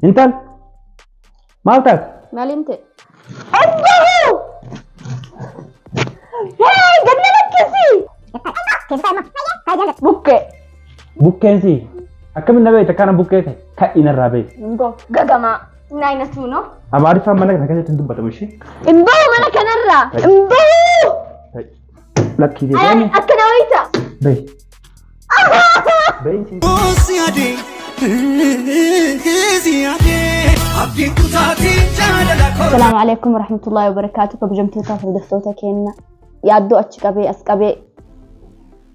انت مالتك مالي انت انتهوا هاي قلنا لك كسي بوكيتي أكمل نبي تكان بوكيتي كائن الرابي انبو قدما ناينا تونو أبغى أفهم منك نكذا تندب بتمشي انبو مانا كنرا انبو لا كذي أنا أكنويتا بي بي السلام عليكم ورحمة الله وبركاته كبجمتوتا في دفتوتا كينا يادو أتشكابي أسكابي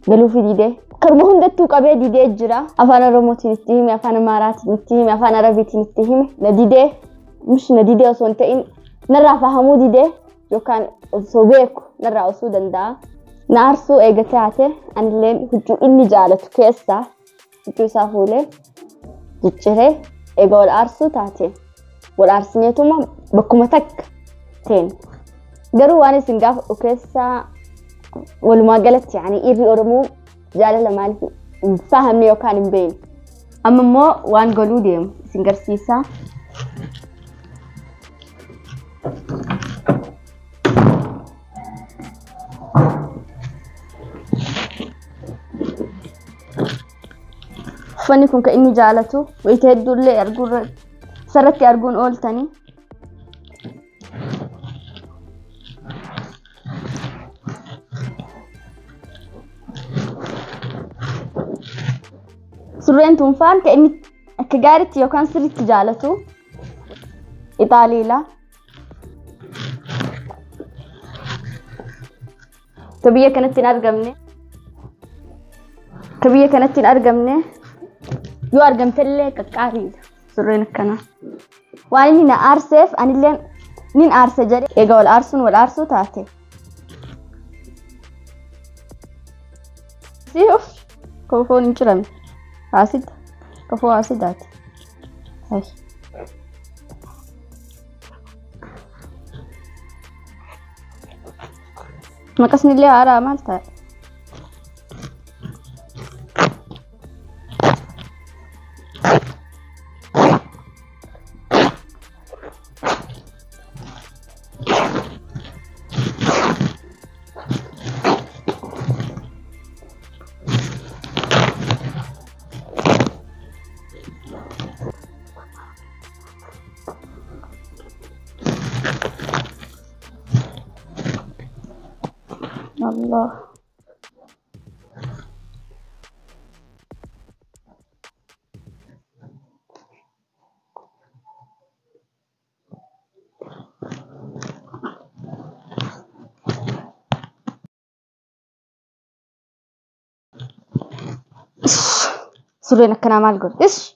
قالوا في ديدي كرمهم دتو كابي ديدي جرا أفانا روموتي نتهمي أفانا ماراتي نتهمي أفانا ربيتي نتهمي نديدي مش نديدي أصونتين نرى فهمو ديدي يوكان صوبيكو نرى أصودا دا نارسو إيغتاتي أن لين هجو إني جالتو كيسا هجو سافولي جيجري إيغو الأرسو تاتي والأرسنيتوما بكومتك تين قروا واني سنقاف وكيسا والما قالت يعني إيري أرمو جالة مالي فهمني وكان مبين أما مو وان قالوا ديم سنقر سيسا فاني كون كأني جالته ويتهدوا اللي أرجون سرتي أرجون أول تاني سرين تنفان كأني كجارتي يوكان سرتي جالته إيطالي لا كبية كانت تنرجمني كبية كانت تنرجمني يو أرجمت لي كقاريد سرين كنا وأنا هنا أرسف أنا اللي نين أرس جري يجوا الأرسون والأرسو تاتي سيوف كفو نشرم عسيد كفو عسيدات هاي ما كسني اللي أرى مالته الله سورينا كنا مال قول إيش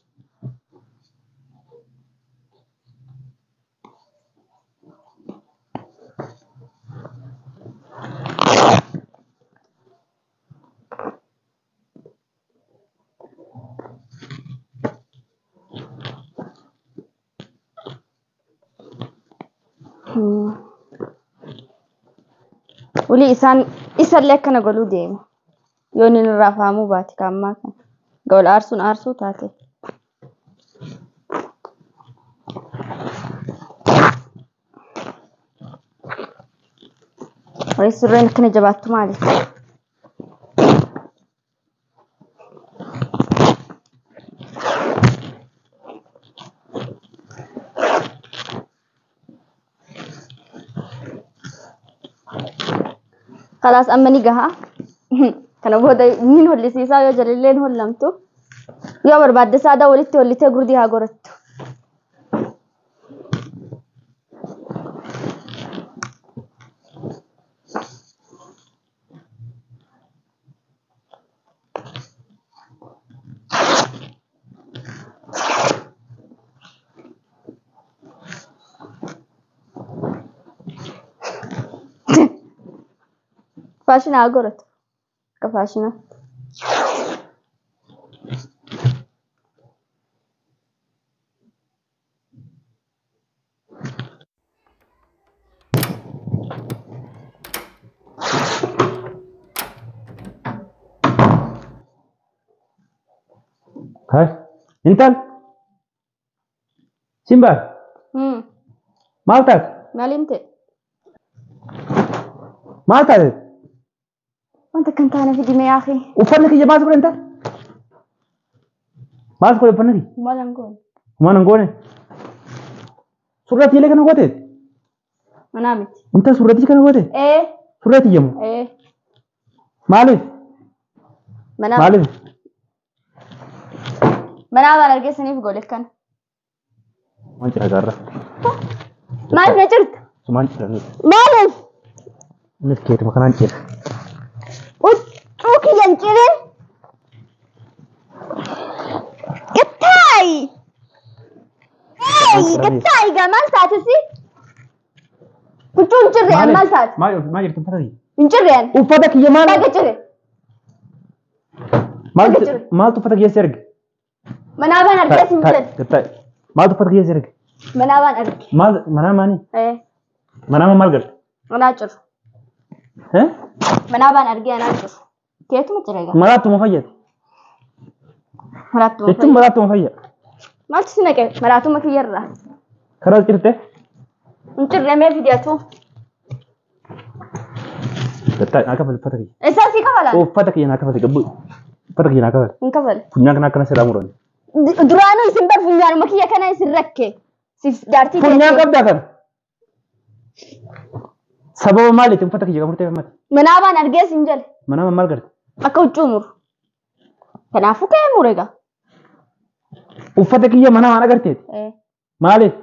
ولي إسان لك أنا قولوا ديم يوني نرافع مو باتي كاما كان قول أرسون أرسو تاتي ولي سرين كنا جباتو مالي خلاص أما نيجها كانوا بودا مين هو اللي سيسا يا جليلين هو لمتو يا برباد سادا ولتي غردي ها غرت فاشنا غرت كفاشنا هاي انت Simba. Maal taate? Maalimte? Maal taate? Wanta kan taane fidime yaa akhi. Uffanni kiyya maal godhan ta'a? Maal godhe uffanni kiyya? Maalan goone. Maal goone? Surratti illee kana goote? Manaa miti. Inta surratti kana goote? Surratti yemmu? Maaliif? Maaliif? Manaa waan argeessaniif goole kana. Maal jira gaarra? Maaliif na jirta? Maal jira? Maaliif? Innis keetuma kanaan jira. Huccuu kiyyan cirin? Gattaayi! Gattaayi gaa maal taatesi? Huccuu hin cirreen maal taate? Maal jirtu uffata kiyya? Hin cirreen? Uffata kiyya maal? Baga cire. Maaltu uffata kiyya si erge? Manaa baan argees hin jedhe. Maaltu uffata kiyya si erge? Manaa baan arge. Manaa maani? Manaa maal galte? Manaa ciru. Manaa baan argee anaa ciru. Keetuma cire gaa. Maraatuma fayyade. Maraatuma Jechuun maraatuma fayyada. Maaltu si naqe? Maraatuma kiyyarraa. Karaa cirte? Hin cirreemee fideetu. Naa kafale uffata kiyya. Isaan sii kafalaan? Uffata kiyya naa kafale gabbu. Uffata kiyya naa kafale. Hin kafale. Funyaan kana akkana siraa murani. Duraanuu isin bar funyaanuma kiyya kana isin rakke. Siif jaartii Funyaan qabdaa kana. Sababa maaliiti uffata kiyya qaburtee hammati? Manaa baan argees hin jedhe. Manaa maal garte? Akka huccuu muru. Kanaafuu ka'ee mure gaa. Uffata kiyya manaa waan agarteeti? Maaliif?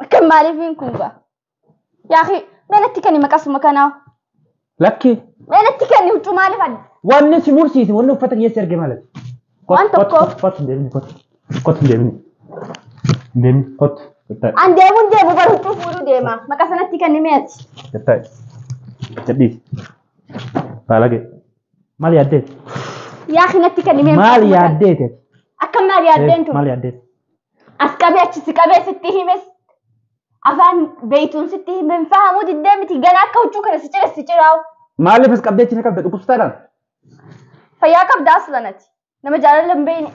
Akka maaliifiin kun gaa. Yaahi meenatti kenni maqasuma kanaa. Lakki. Meenatti kenni huccuu maaliif adda? Wanni si mursiise wanni uffata kiyya si erge maaliif? Waan tokko. Kottu deemini kottu. Kottu deemini. Deemini kottu. An deemuun deemu bar huccuu fuudhuu deema. Maqaa sanatti kenni meeti. Gattaa'i. Jadhiisi. Baalage. Maal yaaddeeti? Yaahi natti kenni meeti. Maal yaaddeeti? Akka maal yaaddeen tu? Maal yaaddeeti? As qabee achi si qabee sitti himes. Afaan beeytuun sitti himen fahamuu diddee miti gana akka huccuu kana si ciraawu. Maaliif as qabdee china qabda dhukkubsataadhaan? Fayyaa qabda aslanati. Nama jaalala hin beeyne.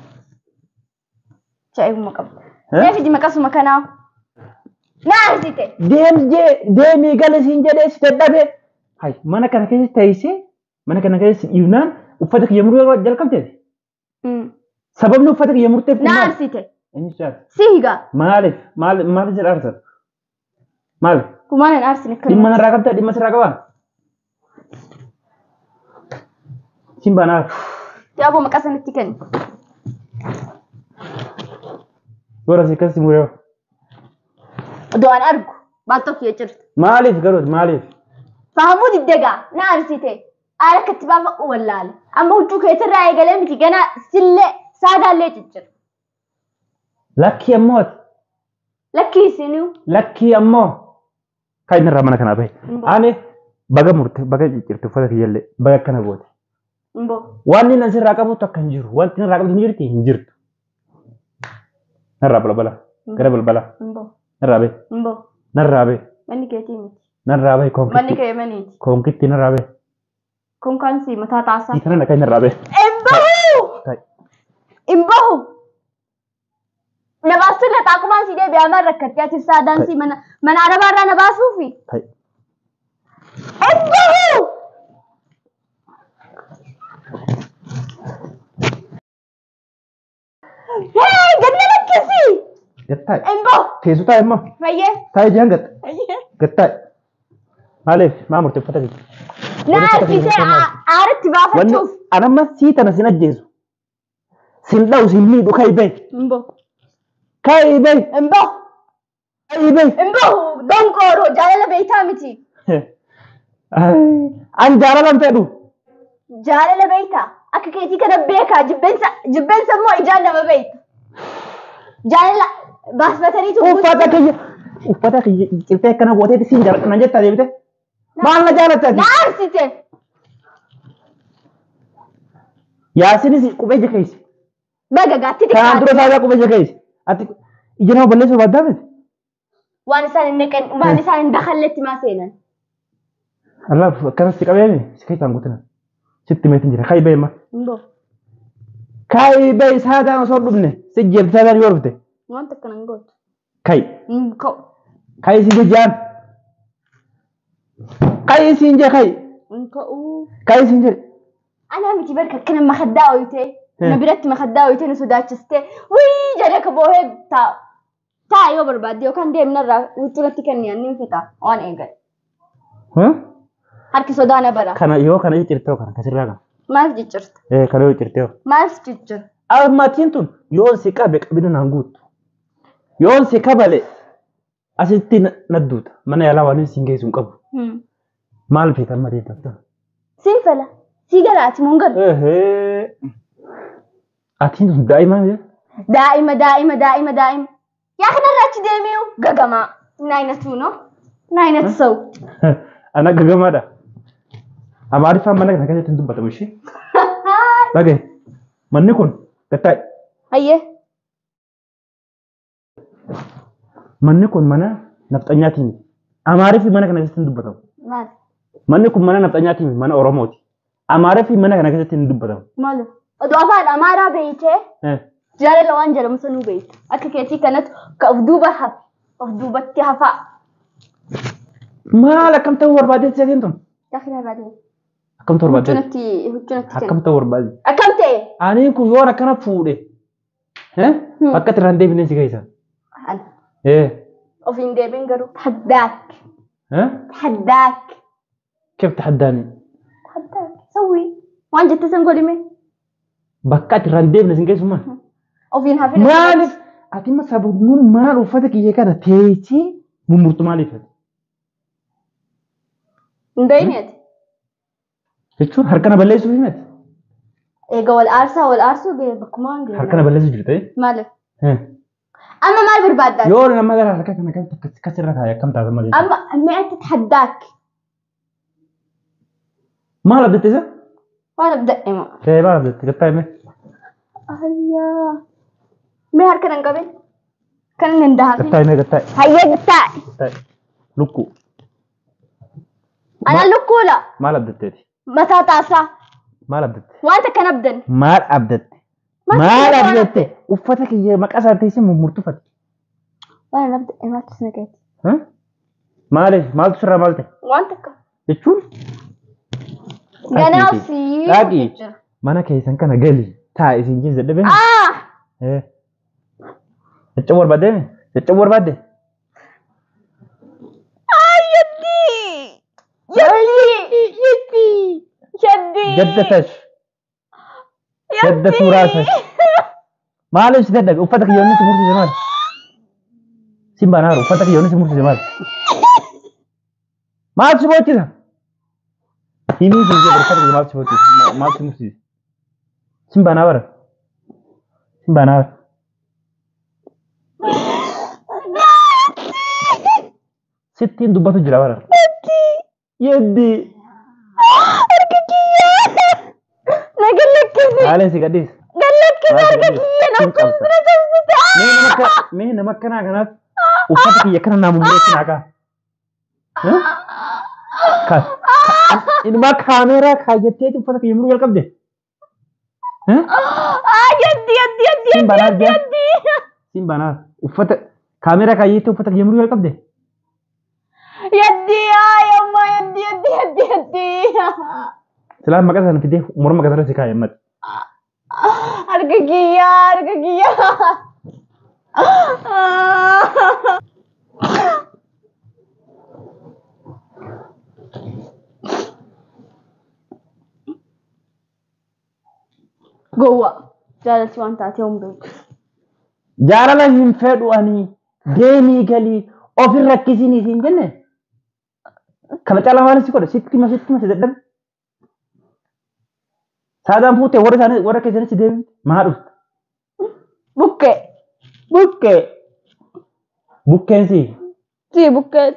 Jaa'ibuma qabda. Deefidi maqasuma kanaa. Naarsite. Deemii gala siin jedhee si dadhabe. Hay mana kana keessa teessee mana kana keessa dhiibnaan uffata kiyya muruu jalqabdeeti. Sababni uffata kiyya murteef naarsite. Inni jaal. Si higaa. Maaliif jedha aarsan? Maal? Kumaan hin aarsine kan. Dhimma narraa qabdaa dhimma sirraa qabaa? Simbaan aar. Yaaboo maqaa sanatti kenni. Gora si akkasii muree. Odoo an argu baal tokko jirtu. Maaliif garooti maaliif? Fahamuu diddegaa na aarsite. Aara akkatti baafa wallaale. Amma huccuu keetirraa eegalee miti gana sillee saadaallee ciccira. Lakkii ammooti. Lakkii isinuu. Lakkii ammoo. Kan inni irraa mana kanaa bahe. Ani baga murte baga ciccirte uffata kiyyallee baga akkana goote. Waan inni asirraa qabutu akka hin jiru. Wanti inni irraa qabutu hin jirti hin jirtu. Narraa balbala. Gara balbala. Narraa bahe. Narraa bahe. Manni keetii miti. Narraa bahe koonkitti. Manni kee maniiti. Koonkitti narraa bahe. Konkaansi mataa taasaa. Kana naqaa narraa bahe. Imbahu! Imbahu! Nabaasu la taakumaan si deebi'ee amma rakkatti ati saadaan si mana arabaarraa nabaasuufi. Imbahu! Hee ganna lakkisi! Gattaa'i. Imbahu! Teessu taa'e immoo. Fayyee. Taa'e jihan gatta. Gattaa'i. Maaliif maa murte uffata kiyya? Naafisee aaratti baafachuuf. Anamma sii tana sin ajjeesu. Sin dha'u sin miidhu kai bahi. Imbahu. Kai bahi. Imbahu. Kai bahi. Imbahu. Donkooroo jaalala beeytaa miti. An jaalalan fedhu. Jaalala beeytaa. Akka keetii kana beekaa jibbeensa immoo ijaan nama beeyta. Jaalala baasbataniitu. Uffata kiyya cirtee akkana gooteeti siin jaalladha jettaa deebite. Maal na jaalattati? Na aarsite. Yaasinis qubee jakeessi. Baga gaatti xiqqaate. Kanaan dura saadaa qubee jakeessi. Ati ija nama balleessuu baaddaa miti? Waan isaan hin dakalletti maa seenan. Allaaf akkanatti qabeemi si keessaan guutina. Sitti meetiin jira. Kaayi bahi ma. Kaayi bahi saadaan osoo dhufne si jeebti saadaan yoo dhufte. Waan takka nan gootu. Kai. Inko. Kai si jaan. Kai sinje kai. Inko. Kai sinje. Ana miti barka kana makhaddaa oyte. Nabiratti makhaddaa oyte nusudaachiste. Wii jala ka boohe ta yoo barbaadde yookaan deemnarraa wuxuratti kenniyan nin fita waan eegan. Harki sodaana bara. Kana yoo kana ciccirtoo kana kasirraa kana. Maal ciccirta? Kana yoo ciccirtoo. Maal ciccir? Maatiin tun yoon si qabe qabina naan guutu. Yoon si qabale asitti nadduuta. Mana yaalaa waan siin geessu hin qabu. Maal feetan malee taata? Siin fala. Si galaati mun galu. Atiin tun daa'ima mee? Daa'ima. Yaa kanarraa achi deemee gagamaa. Naayinatu no? Naayinatu sau. Ana gagamaadha. Amaariffaan mana kana keessatti hin dubbatamu ishee. Dhagaye. Manni kun gattaa'e. Hayyee. Manni kun mana nafxanyaatiin. Amaariffi mana kana keessatti hin dubbatamu. Maal? Manni kun mana nafxanyaatiin mana Oromooti. Amaariffi mana kana keessatti hin dubbatamu. Maal? Oduu afaan Amaaraa beeytee jaalala waan jedhamu sanuu beeyta. Akka keessi kanatti ka of duubatti hafaa. Maal akkam ta'uu barbaadde jechuun tun? Daakina baadee. Akkam ta'uu barbaadde? Hojjannatti Akkam ta'uu barbaadde? Akkam ta'e? Ani kun yoon akkana fuudhe. Akka tiraan deebinee si geessan. Ofiin deebiin garuu haddaak. Kif tahaddaani? Sawwii. Waan jette san godhime? Bakka tiraan deebinee si geessuma? Ofiin hafina. Maaliif? Ati ma sababuun maal uffata kiyya kana teessee mummurtu maaliif? Ndayneeti. Jechuun harkana balleessuu himati. Egaa wal aarsuu bakkumaan ga'e. Harkana balleessuu jirte? Maaliif? Amma maal barbaaddaa? Yoo nama gara harka kana kasirra kaayee akkam taata malee? Amma mi'atti haddaak. Maal abdatte isa? Maal abdadhe moo? Maal abdatte? Gattaa hime? Ayyaa. Mee harka nan qabe? Kan nan daafe? Gattaa hime gattaa. Hayyee gattaa. Lukkuu. Ana lukkuula. Maal abdatteeti? Mataa taasaa. Maal abdatte? Wanta kan abdan. Maal abdatte? Maal abdatte? Uffata kiyya maqaa isaa teessee mummurtufate. Waan abdadhe maaltu si nagaati? Maaliif? Maaltu sirraa maal ta'e? Wanta akka. Jechuun? Ganaafsi. Dhaaqii. Mana keessan kana gali. Taa'e isin keessa dadhabee. Caccabuu barbaadde? Caccabuu barbaadde? Jaddatash. Jaddatu raasash. Maaliif si dadhabe? Uffata kiyyoonni si mursiise maali? Simbaan haaru uffata kiyyoonni si mursiise maali? Maal si boochisa? Himii si jedhu uffata kiyya maal si boochisa? Maal si mursiise? Simbaan haabara. Simbaan haabara. Sittiin dubbatu jira bara. Yeddi. Haaleen si gadhiis. Mee nama akkanaa kanaaf uffata kiyya kana naa mummureessi naa kaa. Ilmaa kaameeraa kaayyattee uffata kiyya muruu jalqabde. Simbanaaf uffata kaameeraa kaayyattee uffata kiyya muruu jalqabde. Silaan maqaa sana fidee morma kanarra si kaa'e mati. Harka kiyyaa. Gowwa. Jaalalli waan taatee hin beeku. Jaalala hin fedhu ani deemii galii ofirra rakkisiin isiin jenne. Kana caalaa waan si godhe sitti ma si dadhabe. Saadaan fuutee warra keessanitti deebi maa dhufte? Bukkeensi. Si bukkee.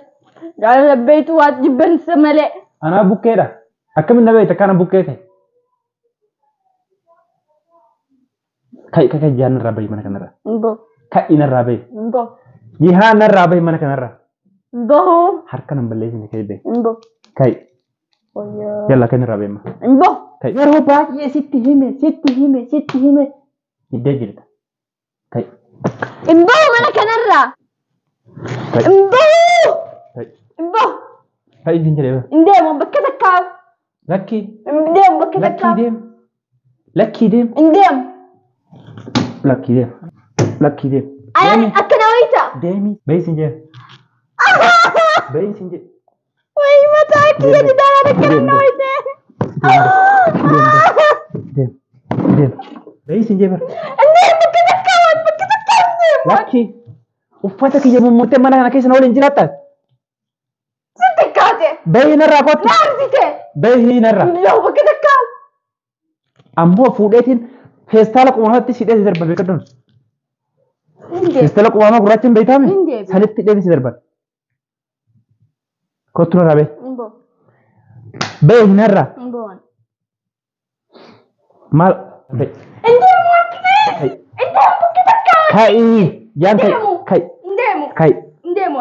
Jaalala beektu waan jibbansa malee. Anaa bukkeedha. Akkamiin na beekta kana bukkee ta'e? Kai jihaan irraa bahi mana kanarraa. Kai narraa bahi. Jihaan narraa bahi mana kanarraa. Harka nan balleessine kai bahi. Kai. Yalla kan irraa bahi ma. Kai. Yeroo baay'ee sitti hime. Iddee jirta. Kai. Mana kanarraa. Imbo. Kai din jere. Indemo bakka takka. Lucky. Indemo bakka takka. Lucky dem. Indem. Lucky dem. Lucky dem. Ayani akkana wayta. Demi. Bay sinje. Bay sinje. Way mata kiyya didara akkana wayta. Dem. Dem. Bay sinje bar. Indem bakka takka. Lucky. Uffata kiyya mummurte mana kana keessa na waliin jiraata. Sitikate. Bay narraa kottu. Naarsite. Bay hinarraa. Yoo bakka takka. Ammoo fuudheetiin feestaala qumaamatti si dheesse darba beekaddoon. Feestaala qumaamaa gurraachaan beekame sanitti dheesse darban. Kottu narraa bee. Bee hinarraa. Maal bee. Kai jaan kai.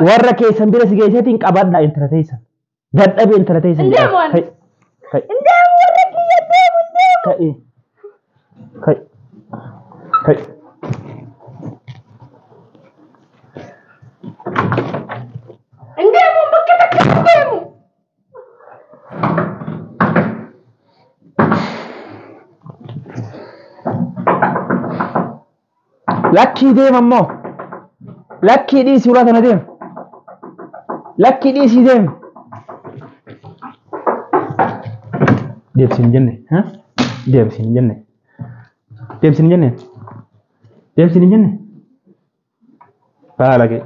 Warra keessan bira si geesseetiin qabadhaa intala teessan. Dadhabe intala teessan. Kai. Kai. Kai. Kai. Indemo bakka takka indemo. Lucky dem ammoo. Lucky di suuraa kana dem. Lucky di si dem. Deemsin jenne, ha? Deemsin jenne. Deemsin jenne. Deemsin jenne. Baala ke.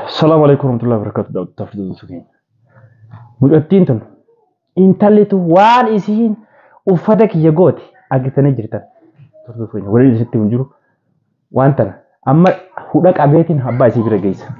Assalamu alaikum warahmatullahi wabarakatuh. Tafdhulu sukin. Mudhattiin tun intalli tu waan isiin uffata kiyya gooti agitanii jirtan. Tafdhulu sukin. Waliin isitti hin jiru. Waan tana amma hudha qabeetiin abbaa isii bira geessa.